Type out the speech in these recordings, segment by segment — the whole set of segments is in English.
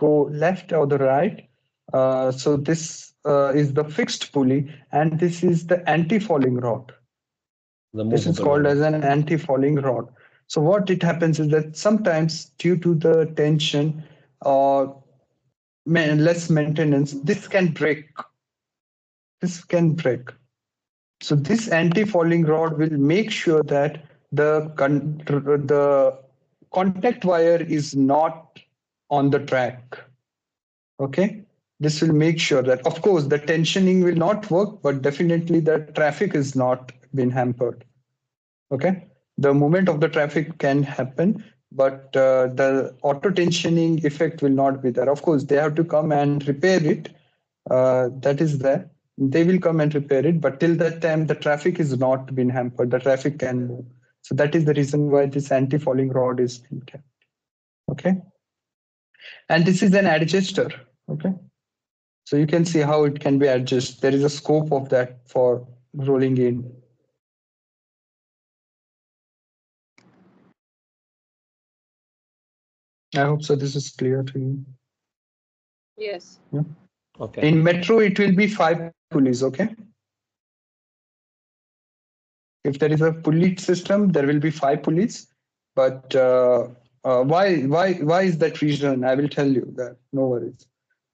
go left or the right. So this is the fixed pulley, and this is the anti-falling rod. This is called as an anti-falling rod. So what it happens is that sometimes due to the tension or less maintenance, this can break. This can break. So this anti-falling rod will make sure that the contact wire is not on the track. Okay. This will make sure that, of course, the tensioning will not work, but definitely the traffic is not been hampered. Okay. The movement of the traffic can happen, but the auto tensioning effect will not be there. Of course, they have to come and repair it. That is there. They will come and repair it, but till that time, the traffic is not been hampered. The traffic can move. So that is the reason why this anti-falling rod is being kept. Okay. And this is an adjuster. Okay. So you can see how it can be adjusted. There is a scope of that for rolling in. I hope so. This is clear to you. Yes. Yeah. Okay. In metro, it will be 5 pulleys. Okay. If there is a pulley system, there will be 5 pulleys. But why is that reason? I will tell you that. No worries.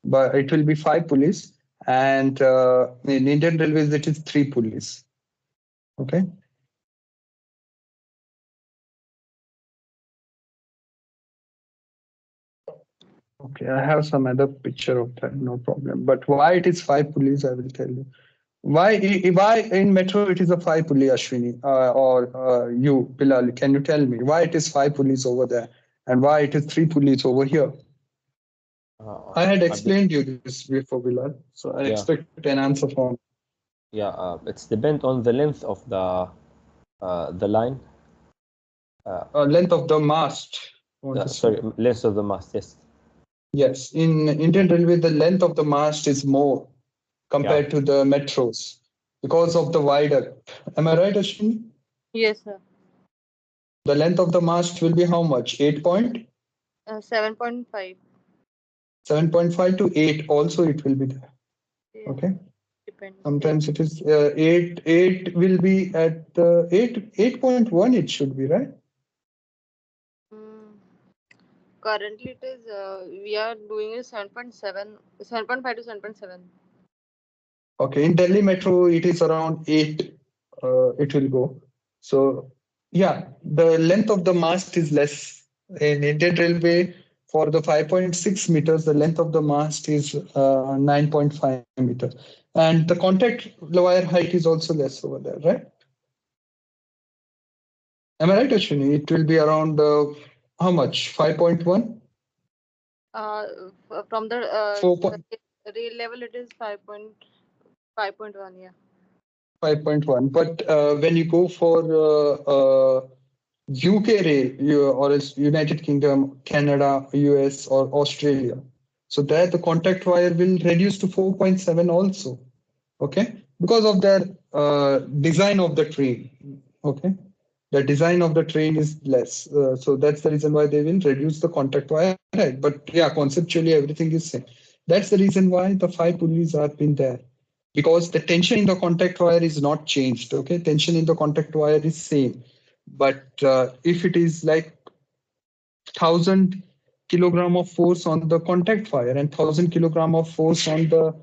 But it will be 5 pulleys, and in Indian Railways it is 3 pulleys. Okay. Okay, I have some other picture of that, no problem. But why it is 5 pulleys, I will tell you. Why in metro it is a 5 pulley, Ashwini, or you, Bilal? Can you tell me why it is 5 pulleys over there and why it is 3 pulleys over here? I had explained you this before, Bilal, so I expect an answer from. Yeah, it's depend on the length of the line. Length of the mast. Sorry, length of the mast. Yes. Yes, in Indian Railway, the length of the mast is more compared to the metros because of the viaduct. Am I right, Ashwini? Yes, sir. The length of the mast will be how much? 8 point? 7.5. 7.5 to 8 also it will be there. Yeah. Okay. Depends. Sometimes it is 8 will be at 8.1 it should be, right? Currently it is we are doing is 7.7, 7.5 to 7.7. Okay, in Delhi Metro it is around 8 it will go. So yeah, the length of the mast is less. In Indian Railway for the 5.6 meters, the length of the mast is 9.5 meters. And the contact wire height is also less over there, right? Am I right, Ashwini? It will be around how much? 5.1? From the 4. rail level, it is 5.1. Yeah. 5.1. But when you go for UK rail, or else United Kingdom, Canada, US, or Australia, so there the contact wire will reduce to 4.7 also. Okay, because of their design of the train. Okay, the design of the train is less, so that's the reason why they will reduce the contact wire. Right? But yeah, conceptually everything is same. That's the reason why the 5 pulleys are been there, because the tension in the contact wire is not changed. Okay, tension in the contact wire is same, but if it is like 1,000 kilogram of force on the contact wire and 1,000 kilogram of force on the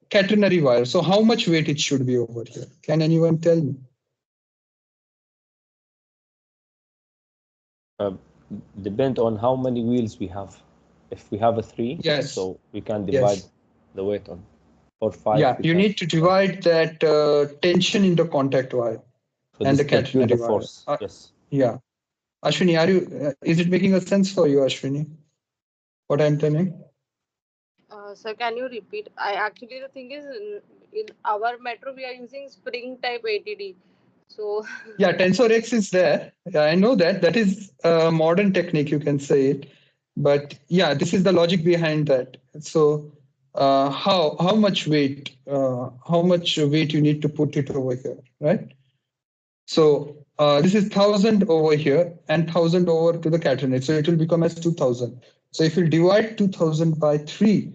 catenary wire. So how much weight it should be over here? Can anyone tell me? Depend on how many wheels we have. If we have a 3, yes, so we can divide the weight on. Or 5. Yeah, you need to divide that tension in the contact wire and the catenary wire. Force. Yes. Yeah. Ashwini, are you? Is it making a sense for you, Ashwini? What I'm telling? Sir, can you repeat? The thing is, in our metro we are using spring type ATD. So yeah, Tensor X is there. Yeah, I know that. That is a modern technique, you can say it. But yeah, this is the logic behind that. So how much weight you need to put it over here, right? So this is 1,000 over here and 1,000 over to the catenary. So it will become as 2,000. So if you divide 2000 by 3,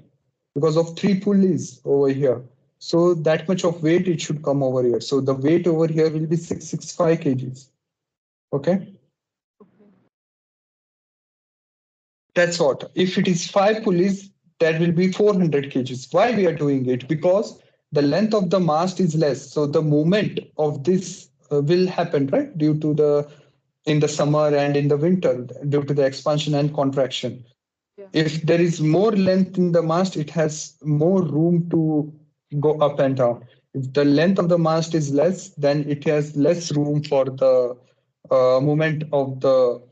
because of 3 pulleys over here, so that much of weight it should come over here. So the weight over here will be 665 kgs. Okay. That's what. If it is 5 pulleys, that will be 400 kgs. Why we are doing it? Because the length of the mast is less. So the movement of this will happen, right? Due to the in the summer and in the winter, due to the expansion and contraction. Yeah. If there is more length in the mast, it has more room to go up and down. If the length of the mast is less, then it has less room for the movement of the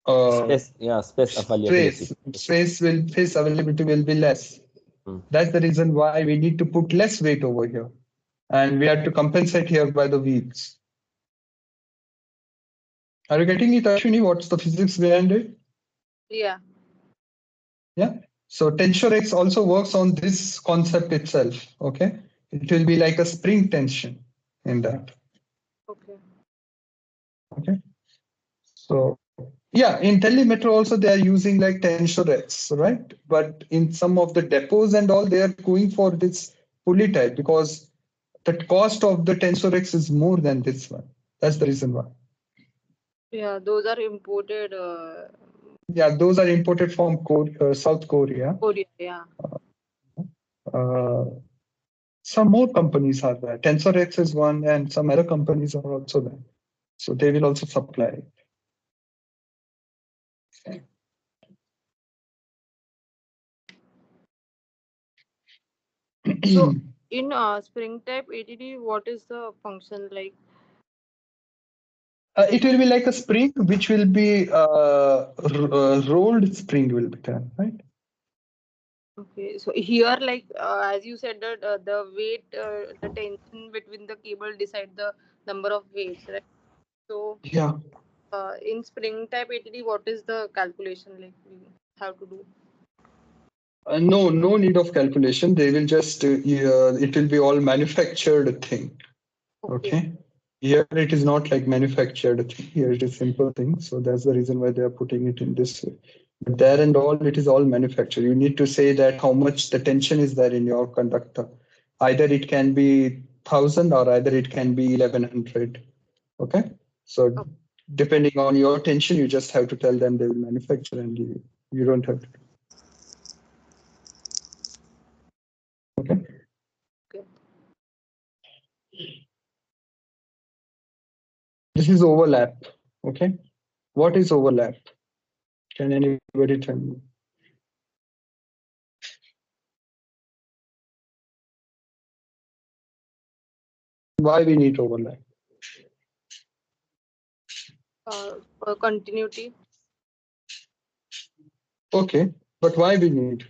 Space, yeah, space availability. space availability will be less. Mm. That's the reason why we need to put less weight over here, and we have to compensate here by the wheels. Are you getting it, Ashwini? What's the physics behind it? Yeah. Yeah. So tensor X also works on this concept itself. Okay. It will be like a spring tension in that. Okay. Okay. So yeah, in telemetro also they are using like tensor X, right? But in some of the depots and all, they are going for this pulley type because the cost of the tensor X is more than this one. That's the reason why. Yeah, those are imported. Yeah, those are imported from South Korea. Korea. Yeah. Uh, some more companies are there. Tensor X is one, and some other companies are also there. So they will also supply. So in spring type ATD, what is the function like? It will be like a spring, which will be rolled spring will be done, right? Okay, so here, like as you said, that the weight, the tension between the cable decide the number of weights, right? So Yeah. in spring type ATD, what is the calculation like we have to do? No need of calculation. They will just, it will be all manufactured thing. Okay. Here it is not like manufactured thing. Here it is simple thing. So that's the reason why they are putting it in this way. But there and all, it is all manufactured. You need to say that how much the tension is there in your conductor. Either it can be 1000 or either it can be 1100. Okay. So depending on your tension, you just have to tell them they will manufacture and you don't have to. Okay. Okay. This is overlap. Okay. What is overlap? Can anybody tell me? Why we need overlap? For continuity. Okay, but why we need?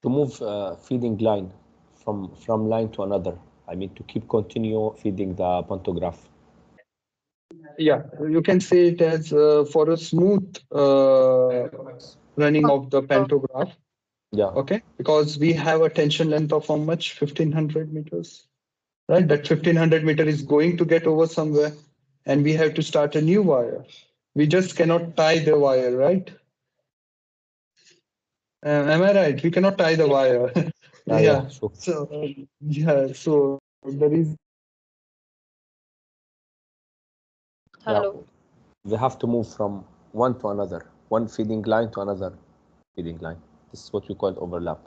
To move feeding line from line to another. I mean, to keep continue feeding the pantograph. Yeah, you can say it as for a smooth running of the pantograph. Yeah. Okay, because we have a tension length of how much? 1500 meters. Right, that 1500 meter is going to get over somewhere, and we have to start a new wire. We just cannot tie the wire, right? Am I right? We cannot tie the wire. Yeah, sure. So so there is. Hello. Yeah, we have to move from one to another, one feeding line to another feeding line. This is what we call overlap.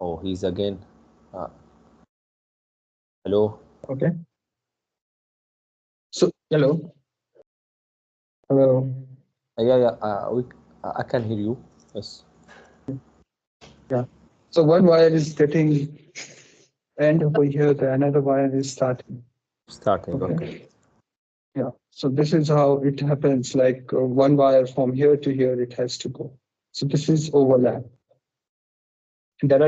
Oh, he's again. Hello. Okay. So hello. Hello. Yeah. I can hear you. Yes. Yeah. So one wire is getting end over here, the another wire is starting. Starting. Okay. Yeah. So this is how it happens. Like one wire from here to here, it has to go. So this is overlap. There are